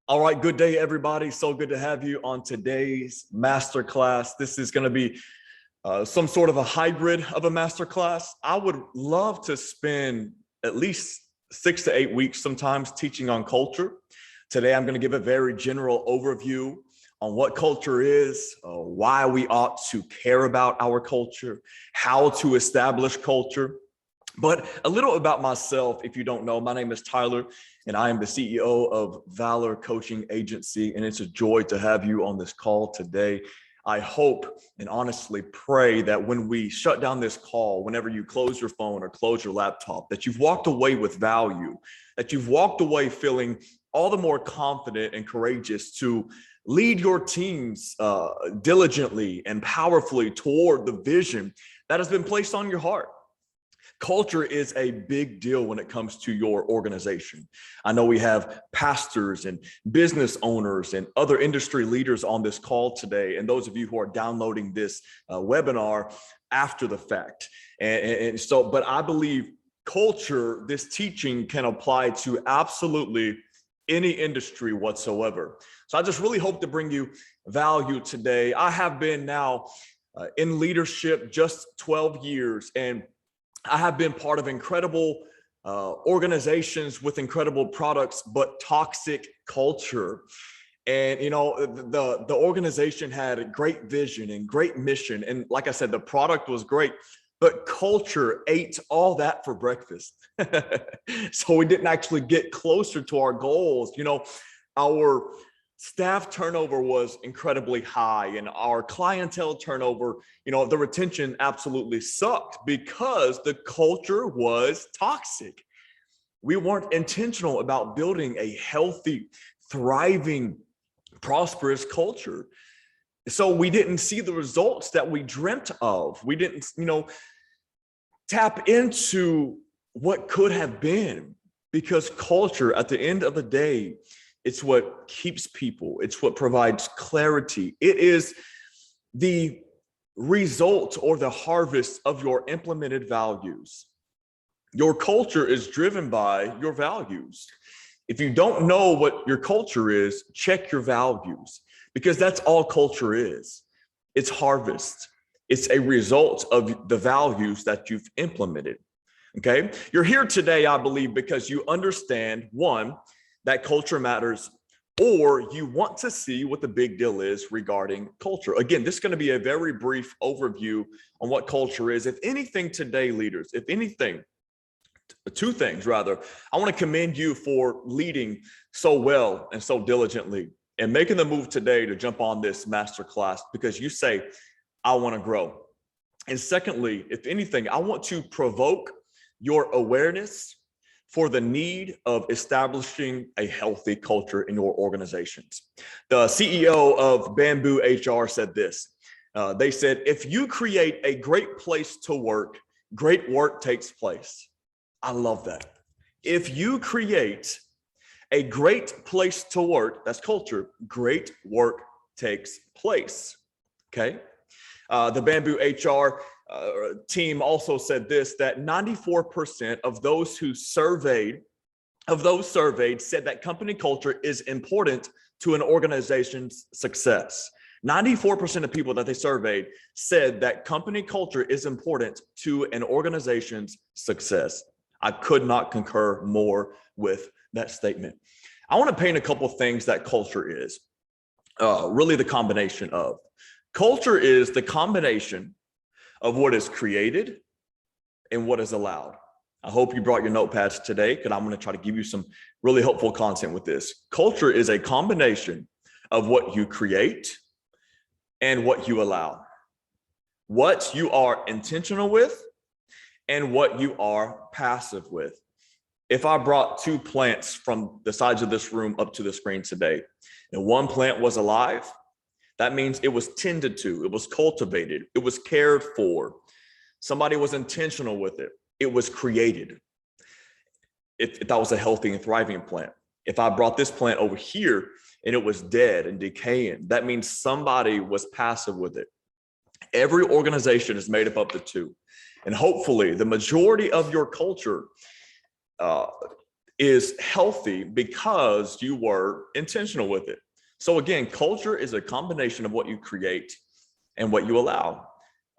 All right, good day, everybody. So good to have you on today's masterclass. This is going to be some sort of a hybrid of a masterclass. I would love to spend at least 6 to 8 weeks sometimes teaching on culture. Today, I'm going to give a very general overview on what culture is, why we ought to care about our culture, how to establish culture. But a little about myself, if you don't know, my name is Tyler, and I am the CEO of Valor Coaching Agency, and it's a joy to have you on this call today. I hope and honestly pray that when we shut down this call, whenever you close your phone or close your laptop, that you've walked away with value, that you've walked away feeling all the more confident and courageous to lead your teams diligently and powerfully toward the vision that has been placed on your heart. Culture is a big deal when it comes to your organization. I know we have pastors and business owners and other industry leaders on this call today, and those of you who are downloading this webinar after the fact. But I believe culture, this teaching can apply to absolutely any industry whatsoever. So I just really hope to bring you value today. I have been now in leadership just 12 years, and I have been part of incredible organizations with incredible products, but toxic culture. And, you know, the organization had a great vision and great mission. And like I said, the product was great, but culture ate all that for breakfast. So we didn't actually get closer to our goals. You know, our staff turnover was incredibly high, and our clientele turnover, you know, the retention absolutely sucked because the culture was toxic. We weren't intentional about building a healthy, thriving, prosperous culture. So we didn't see the results that we dreamt of. We didn't, you know, tap into what could have been, because culture, at the end of the day, it's what keeps people. It's what provides clarity. It is the result or the harvest of your implemented values. Your culture is driven by your values. If you don't know what your culture is, check your values, because that's all culture is. It's harvest. It's a result of the values that you've implemented. Okay? You're here today, I believe, because you understand, one, that culture matters, or you want to see what the big deal is regarding culture. Again, this is going to be a very brief overview on what culture is. If anything today, leaders, if anything, two things rather, I want to commend you for leading so well and so diligently and making the move today to jump on this masterclass, because you say, I want to grow. And secondly, if anything, I want to provoke your awareness for the need of establishing a healthy culture in your organizations. The CEO of Bamboo HR said this. They said, if you create a great place to work, great work takes place. I love that. If you create a great place to work, that's culture, great work takes place. Okay. The Bamboo HR team also said this, that 94% of those surveyed said that company culture is important to an organization's success. 94% of people that they surveyed said that company culture is important to an organization's success. I could not concur more with that statement. I want to paint a couple of things that culture is. Really the combination of. Culture is the combination of what is created and what is allowed. I hope you brought your notepads today, because I'm going to try to give you some really helpful content with this. Culture is a combination of what you create and what you allow. What you are intentional with and what you are passive with. If I brought two plants from the sides of this room up to the screen today, and one plant was alive, that means it was tended to, it was cultivated, it was cared for. Somebody was intentional with it. It was created. If that was a healthy and thriving plant. If I brought this plant over here and it was dead and decaying, that means somebody was passive with it. Every organization is made up of the two. And hopefully the majority of your culture is healthy because you were intentional with it. So again, culture is a combination of what you create and what you allow.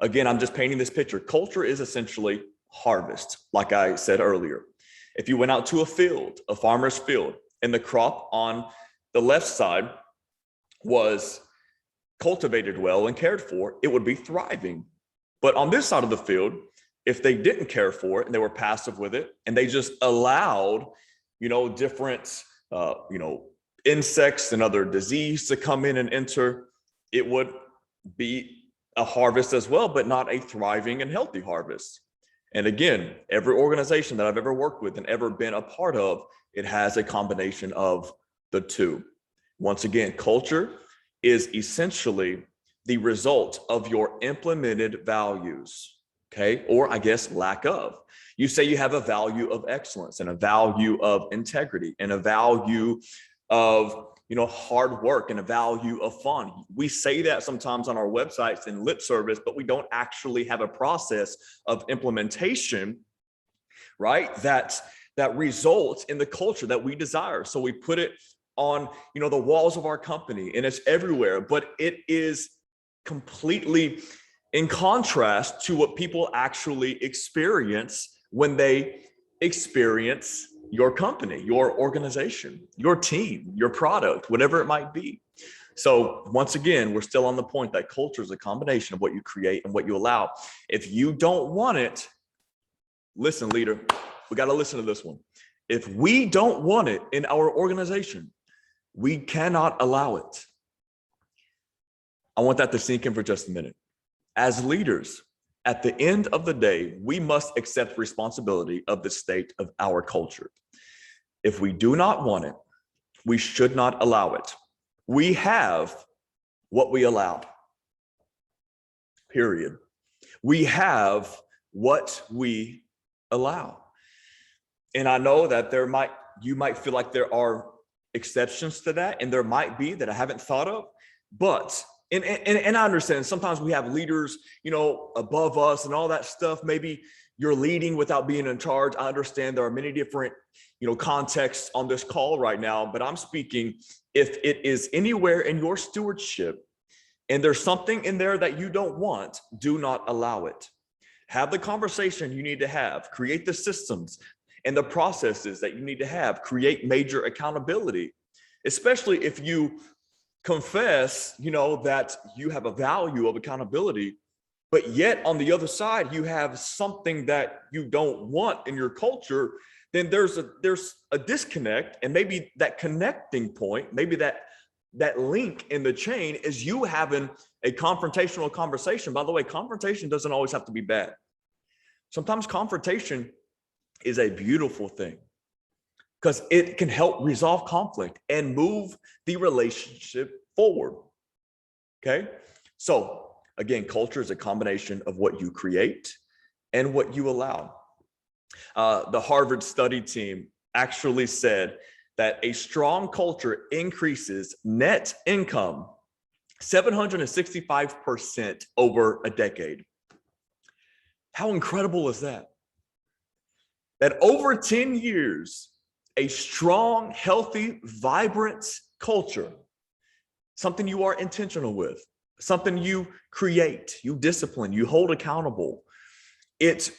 Again, I'm just painting this picture. Culture is essentially harvest, like I said earlier. If you went out to a field, a farmer's field, and the crop on the left side was cultivated well and cared for, it would be thriving. But on this side of the field, if they didn't care for it and they were passive with it and they just allowed, different, insects and other disease to come in and enter, it would be a harvest as well, but not a thriving and healthy harvest. And again, every organization that I've ever worked with and ever been a part of, it has a combination of the two. Once again, culture is essentially the result of your implemented values, okay? Or I guess lack of. You say you have a value of excellence and a value of integrity and a value of hard work and a value of fun. We say that sometimes on our websites in lip service, but we don't actually have a process of implementation, right? That results in the culture that we desire. So we put it on, the walls of our company, and it's everywhere, but it is completely in contrast to what people actually experience when they experience your company, your organization, your team, your product, whatever it might be. So once again, we're still on the point that culture is a combination of what you create and what you allow. If you don't want it, listen, leader, we got to listen to this one. If we don't want it in our organization, we cannot allow it. I want that to sink in for just a minute. As leaders, at the end of the day, we must accept responsibility of the state of our culture. If we do not want it, we should not allow it. We have what we allow. Period. We have what we allow. And I know that you might feel like there are exceptions to that, and there might be that I haven't thought of, but and I understand sometimes we have leaders, above us and all that stuff. Maybe you're leading without being in charge. I understand there are many different, contexts on this call right now, but I'm speaking if it is anywhere in your stewardship and there's something in there that you don't want, do not allow it. Have the conversation you need to have, create the systems and the processes that you need to have, create major accountability, especially if you confess, that you have a value of accountability, but yet on the other side, you have something that you don't want in your culture, then there's a disconnect. And maybe that connecting point, maybe that link in the chain is you having a confrontational conversation. By the way, confrontation doesn't always have to be bad. Sometimes confrontation is a beautiful thing because it can help resolve conflict and move the relationship forward. Okay. So again, culture is a combination of what you create and what you allow. The Harvard study team actually said that a strong culture increases net income 765% over a decade. How incredible is that? That over 10 years, a strong, healthy, vibrant culture, something you are intentional with, something you create, you discipline, you hold accountable, it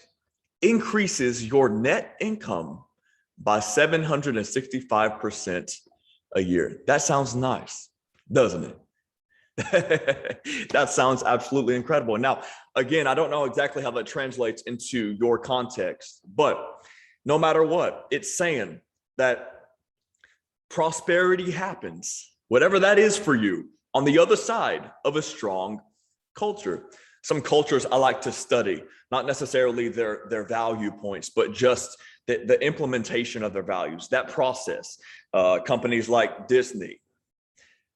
increases your net income by 765% a year. That sounds nice, doesn't it? That sounds absolutely incredible. Now, again, I don't know exactly how that translates into your context, but no matter what, it's saying that prosperity happens, whatever that is for you, on the other side of a strong culture. Some cultures I like to study, not necessarily their value points, but just the implementation of their values, that process. Companies like Disney,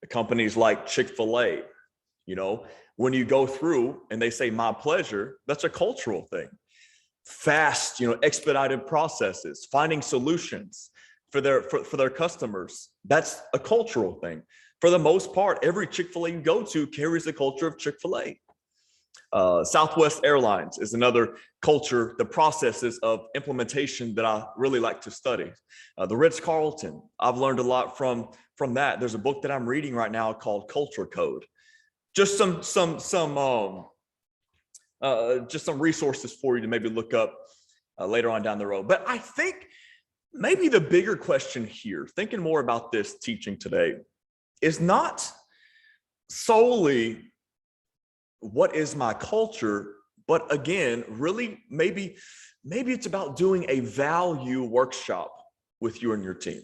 companies like Chick-fil-A, when you go through and they say my pleasure, that's a cultural thing. Fast, expedited processes, finding solutions for their customers, that's a cultural thing. For the most part, every Chick-fil-A you go to carries the culture of Chick-fil-A. Southwest Airlines is another culture, the processes of implementation that I really like to study. The Ritz-Carlton, I've learned a lot from that. There's a book that I'm reading right now called Culture Code. Just some resources for you to maybe look up later on down the road. But I think maybe the bigger question here, thinking more about this teaching today, is not solely what is my culture, but again, really maybe it's about doing a value workshop with you and your team.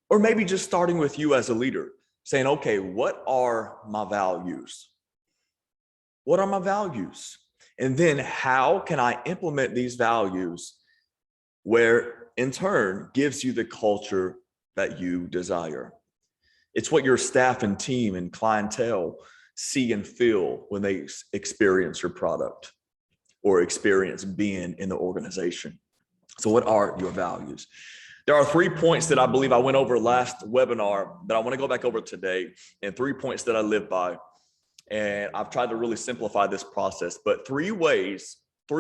Or maybe just starting with you as a leader, saying, okay, what are my values? What are my values? And then how can I implement these values where in turn gives you the culture that you desire? It's what your staff and team and clientele see and feel when they experience your product or experience being in the organization. So what are your values? There are 3 points that I believe I went over last webinar that I want to go back over today, and 3 points that I live by. And I've tried to really simplify this process, but 3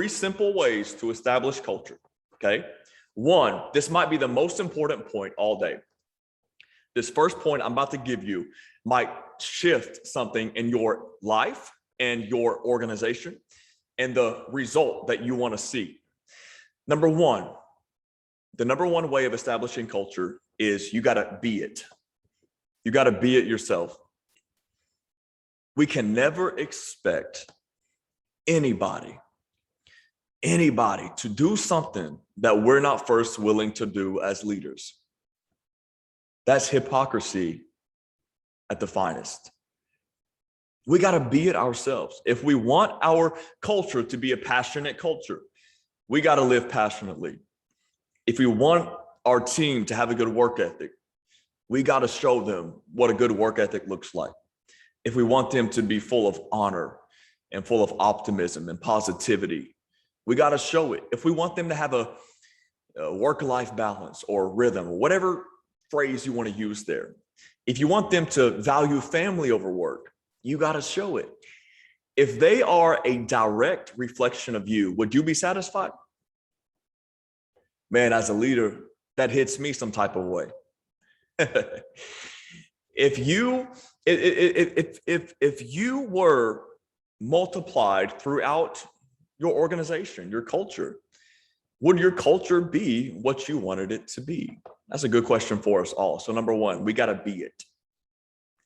simple ways to establish culture. Okay. 1, this might be the most important point all day. This first point I'm about to give you might shift something in your life and your organization and the result that you want to see. Number 1, the number 1 way of establishing culture is you got to be it. You got to be it yourself. We can never expect anybody to do something that we're not first willing to do as leaders. That's hypocrisy at the finest. We got to be it ourselves. If we want our culture to be a passionate culture, we got to live passionately. If we want our team to have a good work ethic, we got to show them what a good work ethic looks like. If we want them to be full of honor and full of optimism and positivity, we got to show it. If we want them to have a work-life balance or rhythm, or whatever phrase you want to use there, if you want them to value family over work, you got to show it. If they are a direct reflection of you, would you be satisfied? Man, as a leader, that hits me some type of way. If you were multiplied throughout your organization, your culture, would your culture be what you wanted it to be? That's a good question for us all. So number 1, we got to be it.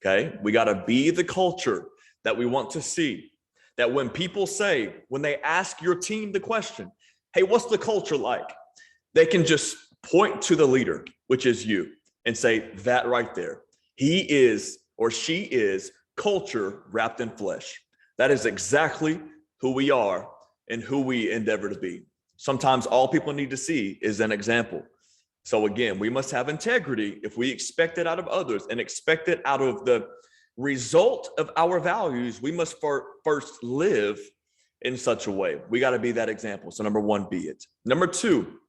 Okay. We got to be the culture that we want to see. That when people say, when they ask your team the question, hey, what's the culture like? They can just point to the leader, which is you, and say that right there. He is, or she is, culture wrapped in flesh. That is exactly who we are and who we endeavor to be. Sometimes all people need to see is an example. So again, we must have integrity if we expect it out of others and expect it out of the result of our values. We must first live in such a way. We got to be that example. So number 1, be it. Number 2,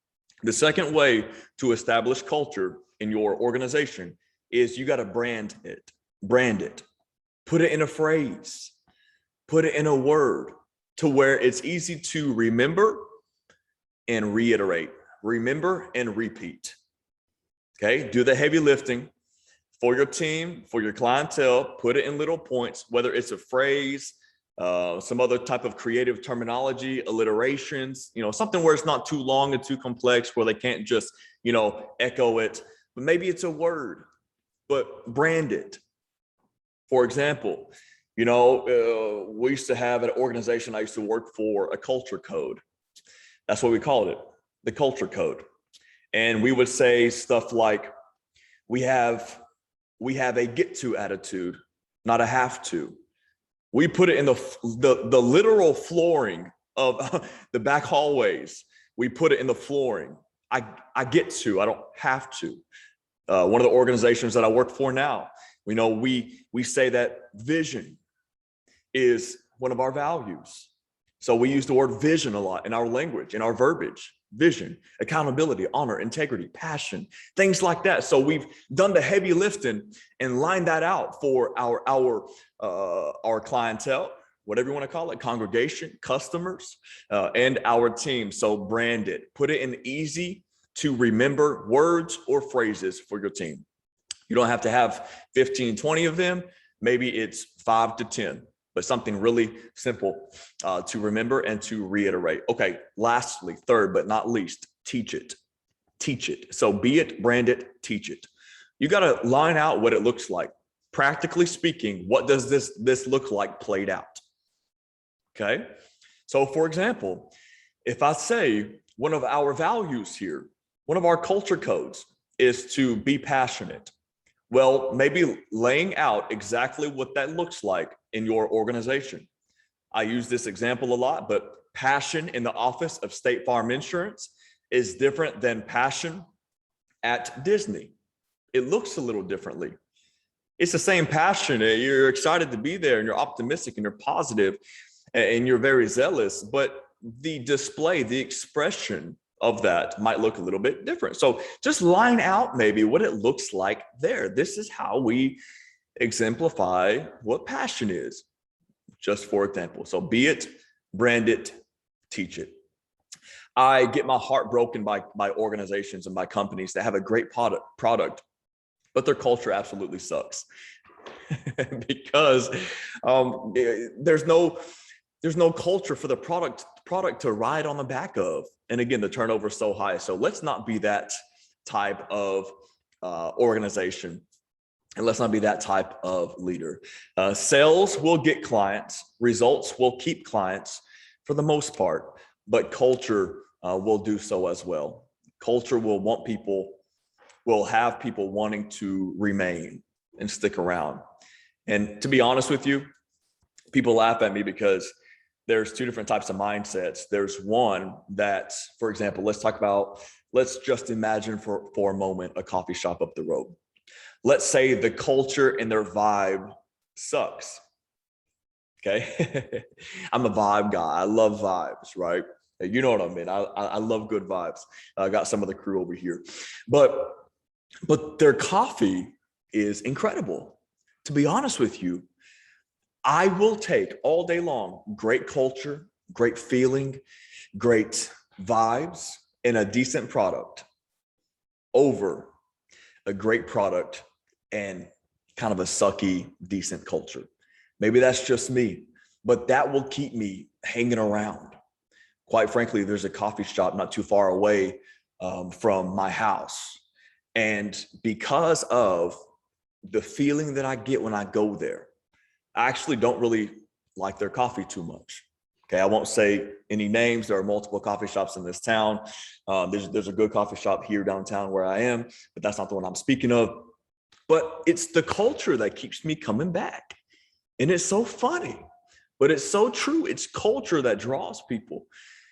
the second way to establish culture in your organization is you got to brand it. Brand it. Put it in a phrase. Put it in a word to where it's easy to remember and reiterate. Remember and repeat. Okay, do the heavy lifting for your team, for your clientele. Put it in little points, whether it's a phrase, some other type of creative terminology, alliterations, something where it's not too long and too complex, where they can't just, echo it. But maybe it's a word, but brand it. For example, we used to have an organization I used to work for, a culture code. That's what we called it, the culture code. And we would say stuff like, we have a get to attitude, not a have to. We put it in the literal flooring of the back hallways. We put it in the flooring. I get to, I don't have to. One of the organizations that I work for now, we say that vision is one of our values. So we use the word vision a lot in our language, in our verbiage. Vision, accountability, honor, integrity, passion, things like that. So we've done the heavy lifting and lined that out for our clientele. whatever you want to call it, congregation, customers, and our team. So brand it, put it in easy to remember words or phrases for your team. You don't have to have 15, 20 of them. Maybe it's 5 to 10, but something really simple to remember and to reiterate. Okay, lastly, third but not least, teach it. Teach it. So be it, brand it, teach it. You got to line out what it looks like. Practically speaking, what does this look like played out? Okay. So for example, if I say one of our values here, one of our culture codes is to be passionate. Well, maybe laying out exactly what that looks like in your organization. I use this example a lot, but passion in the office of State Farm Insurance is different than passion at Disney. It looks a little differently. It's the same passion. You're excited to be there and you're optimistic and you're positive and you're very zealous, but the display, the expression of that might look a little bit different. So just line out maybe what it looks like there. This is how we exemplify what passion is, just for example. So be it, brand it, teach it. I get my heart broken by organizations and by companies that have a great product, but their culture absolutely sucks. Because there's no culture for the product to ride on the back of. And again, the turnover is so high. So let's not be that type of organization. And let's not be that type of leader. Sales will get clients. Results will keep clients for the most part. But culture will do so as well. Culture will have people wanting to remain and stick around. And to be honest with you, people laugh at me because there's two different types of mindsets. There's one that, for example, let's just imagine for a moment a coffee shop up the road. Let's say the culture and their vibe sucks. Okay. I'm a vibe guy. I love vibes, right? You know what I mean? I love good vibes. I got some of the crew over here, but their coffee is incredible. To be honest with you, I will take all day long great culture, great feeling, great vibes, and a decent product over a great product and kind of a sucky, decent culture. Maybe that's just me, but that will keep me hanging around. Quite frankly, there's a coffee shop not too far away from my house. And because of the feeling that I get when I go there, I actually don't really like their coffee too much. Okay, I won't say any names. There are multiple coffee shops in this town. There's a good coffee shop here downtown where I am, but that's not the one I'm speaking of. But it's the culture that keeps me coming back. And it's so funny, but it's so true. It's culture that draws people.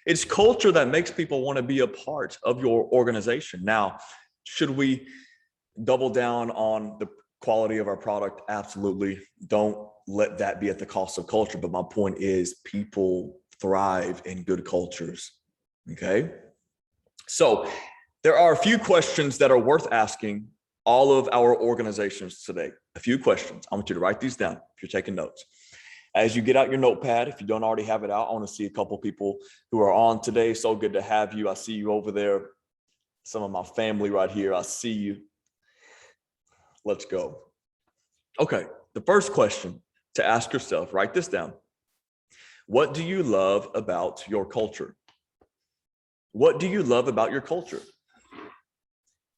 It's culture that makes people want to be a part of your organization. Now, should we double down on the quality of our product? Absolutely. Don't let that be at the cost of culture. But my point is, people thrive in good cultures. Okay. So there are a few questions that are worth asking all of our organizations today. A few questions. I want you to write these down if you're taking notes. As you get out your notepad, if you don't already have it out, I want to see a couple people who are on today. So good to have you. I see you over there. Some of my family right here. I see you. Let's go. Okay. The first question to ask yourself, write this down. What do you love about your culture? What do you love about your culture?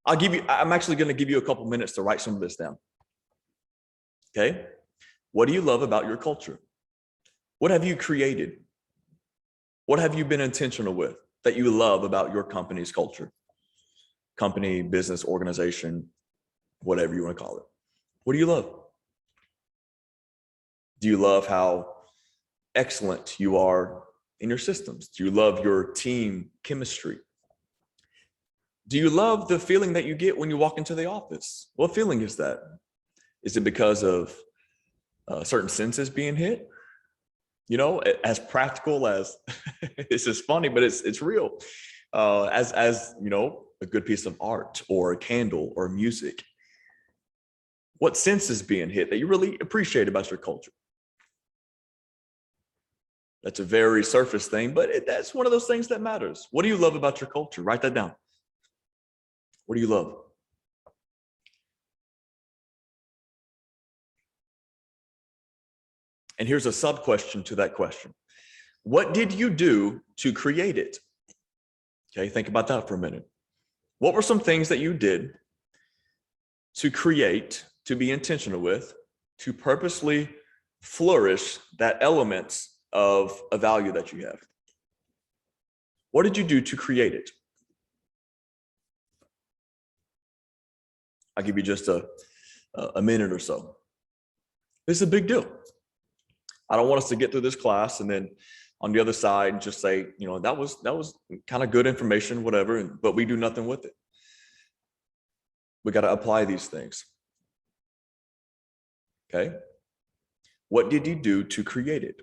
I'm actually going to give you a couple minutes to write some of this down. Okay. What do you love about your culture? What have you created? What have you been intentional with that you love about your company's culture? Company, business, organization, whatever you want to call it. What do you love? Do you love how excellent you are in your systems? Do you love your team chemistry? Do you love the feeling that you get when you walk into the office? What feeling is that? Is it because of certain senses being hit? You know, as practical as this is funny, but it's real. As you know, a good piece of art or a candle or music. What sense is being hit that you really appreciate about your culture? That's a very surface thing, but that's one of those things that matters. What do you love about your culture? Write that down. What do you love? And here's a sub question to that question. What did you do to create it? Okay, think about that for a minute. What were some things that you did to create, to be intentional with, to purposely flourish that element of a value that you have? What did you do to create it? I'll give you just a minute or so. This is a big deal. I don't want us to get through this class and then on the other side just say, that was kind of good information, whatever, but we do nothing with it. We got to apply these things. Okay. What did you do to create it?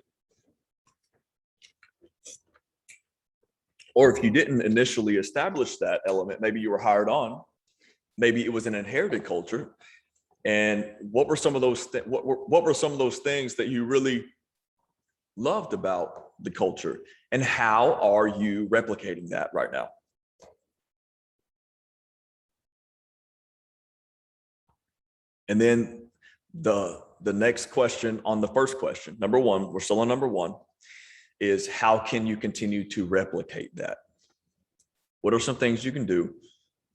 Or if you didn't initially establish that element, maybe you were hired on, maybe it was an inherited culture. And what were some of those what were some of those things that you really loved about the culture? And how are you replicating that right now? And then the next question on the first question, number one, we're still on number one, is how can you continue to replicate that? What are some things you can do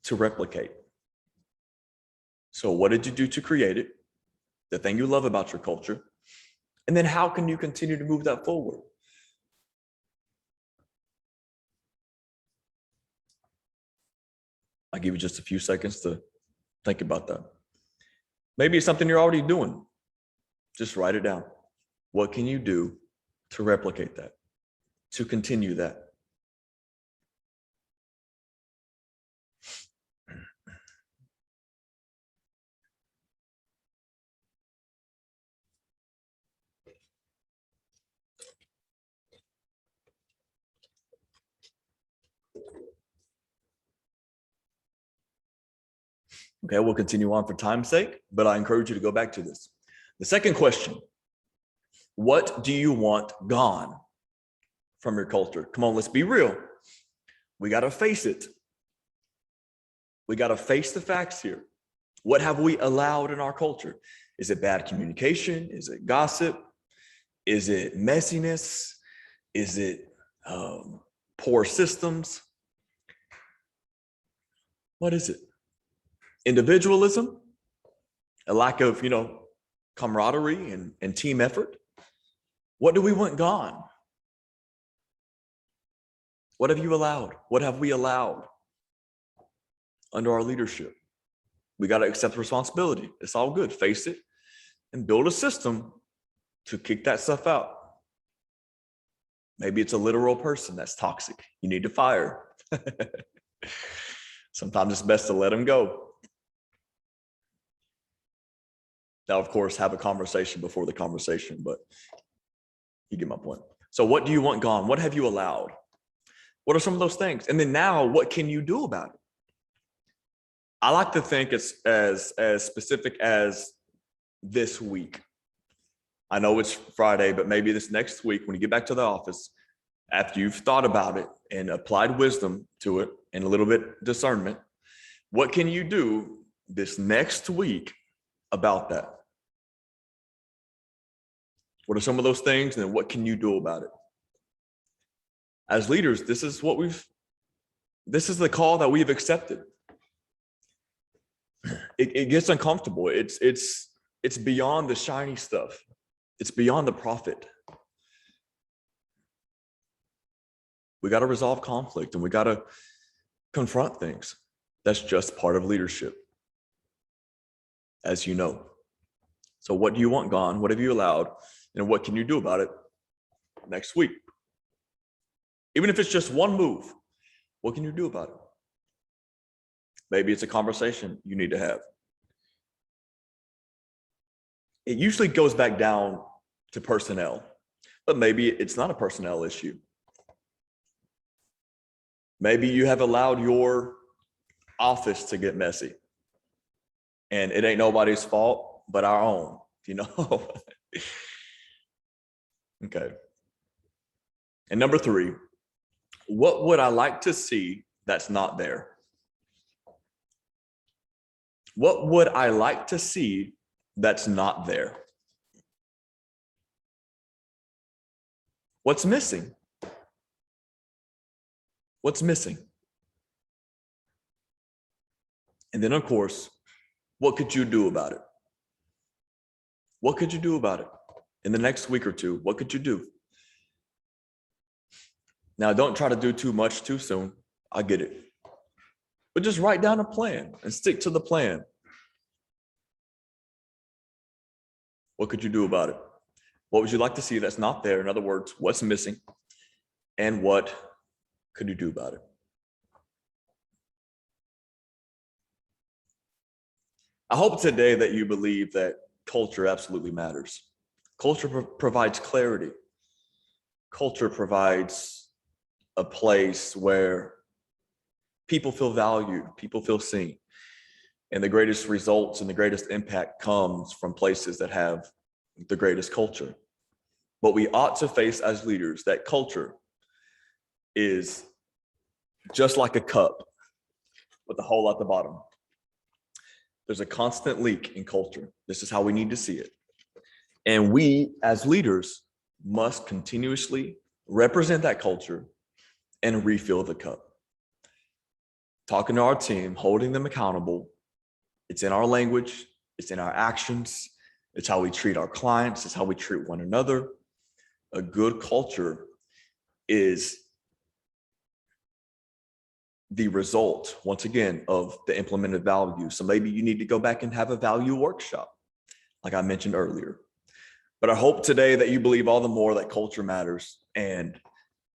to replicate? So what did you do to create it? The thing you love about your culture. And then how can you continue to move that forward? I'll give you just a few seconds to think about that. Maybe it's something you're already doing. Just write it down. What can you do to replicate that, to continue that? Okay, we'll continue on for time's sake, but I encourage you to go back to this. The second question, what do you want gone from your culture? Come on, let's be real. We got to face it. We got to face the facts here. What have we allowed in our culture? Is it bad communication? Is it gossip? Is it messiness? Is it poor systems? What is it? Individualism? A lack of, camaraderie and team effort? What do we want gone? What have you allowed? What have we allowed under our leadership? We got to accept responsibility. It's all good. Face it and build a system to kick that stuff out. Maybe it's a literal person that's toxic. You need to fire. Sometimes it's best to let them go. Now, of course, have a conversation before the conversation, but you get my point. So what do you want gone? What have you allowed? What are some of those things? And then now, what can you do about it? I like to think it's as specific as this week. I know it's Friday, but maybe this next week, when you get back to the office, after you've thought about it and applied wisdom to it and a little bit discernment, what can you do this next week about that? What are some of those things, and then what can you do about it? As leaders, this is the call that we've accepted. It gets uncomfortable. It's beyond the shiny stuff. It's beyond the profit. We got to resolve conflict and we got to confront things. That's just part of leadership, as you know. So what do you want gone? What have you allowed? And what can you do about it next week? Even if it's just one move, what can you do about it? Maybe it's a conversation you need to have. It usually goes back down to personnel, but maybe it's not a personnel issue. Maybe you have allowed your office to get messy and it ain't nobody's fault but our own, Okay. And number 3, what would I like to see that's not there? What would I like to see that's not there? What's missing? What's missing? And then, of course, what could you do about it? What could you do about it in the next week or two? What could you do? Now, don't try to do too much too soon. I get it. But just write down a plan and stick to the plan. What could you do about it? What would you like to see that's not there? In other words, what's missing? And what could you do about it? I hope today that you believe that culture absolutely matters. Culture provides clarity. Culture provides a place where people feel valued, people feel seen. And the greatest results and the greatest impact comes from places that have the greatest culture. But we ought to face as leaders that culture is just like a cup with a hole at the bottom. There's a constant leak in culture. This is how we need to see it. And we as leaders must continuously represent that culture and refill the cup. Talking to our team, holding them accountable. It's in our language, it's in our actions, it's how we treat our clients, it's how we treat one another. A good culture is the result, once again, of the implemented values. So maybe you need to go back and have a value workshop, like I mentioned earlier. But I hope today that you believe all the more that culture matters. And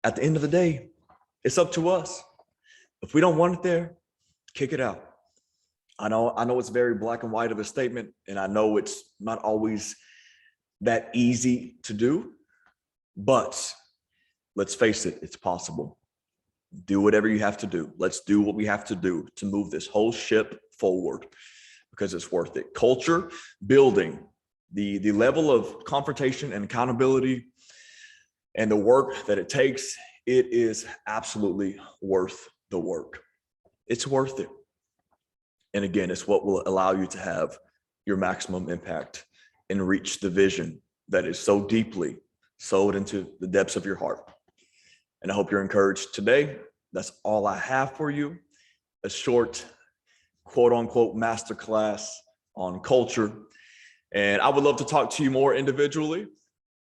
at the end of the day, it's up to us. If we don't want it there, kick it out. I know it's very black and white of a statement, and I know it's not always that easy to do, but let's face it, it's possible. Do whatever you have to do. Let's do what we have to do to move this whole ship forward, because it's worth it. Culture building, the level of confrontation and accountability and the work that it takes, it is absolutely worth the work. It's worth it. And again, it's what will allow you to have your maximum impact and reach the vision that is so deeply sewed into the depths of your heart. And I hope you're encouraged today. That's all I have for you. A short, quote unquote, masterclass on culture. And I would love to talk to you more individually.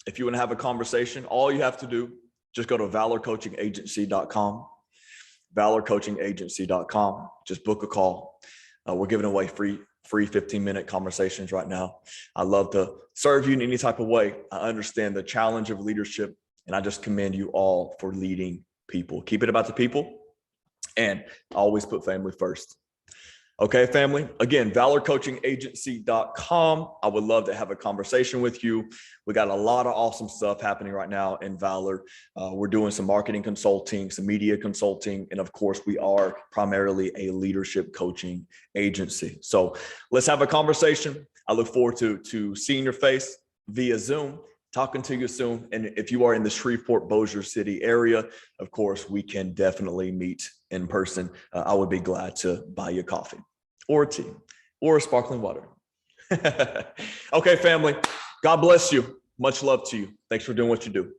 If you want to have a conversation, all you have to do, just go to valorcoachingagency.com, valorcoachingagency.com. Just book a call. We're giving away free 15-minute conversations right now. I love to serve you in any type of way. I understand the challenge of leadership, and I just commend you all for leading people. Keep it about the people, and always put family first. Okay, family. Again, valorcoachingagency.com. I would love to have a conversation with you. We got a lot of awesome stuff happening right now in Valor. We're doing some marketing consulting, some media consulting, and of course, we are primarily a leadership coaching agency. So let's have a conversation. I look forward to seeing your face via Zoom, talking to you soon. And if you are in the Shreveport, Bossier City area, of course, we can definitely meet in person. I would be glad to buy you coffee or a tea or a sparkling water. Okay, family, God bless you. Much love to you. Thanks for doing what you do.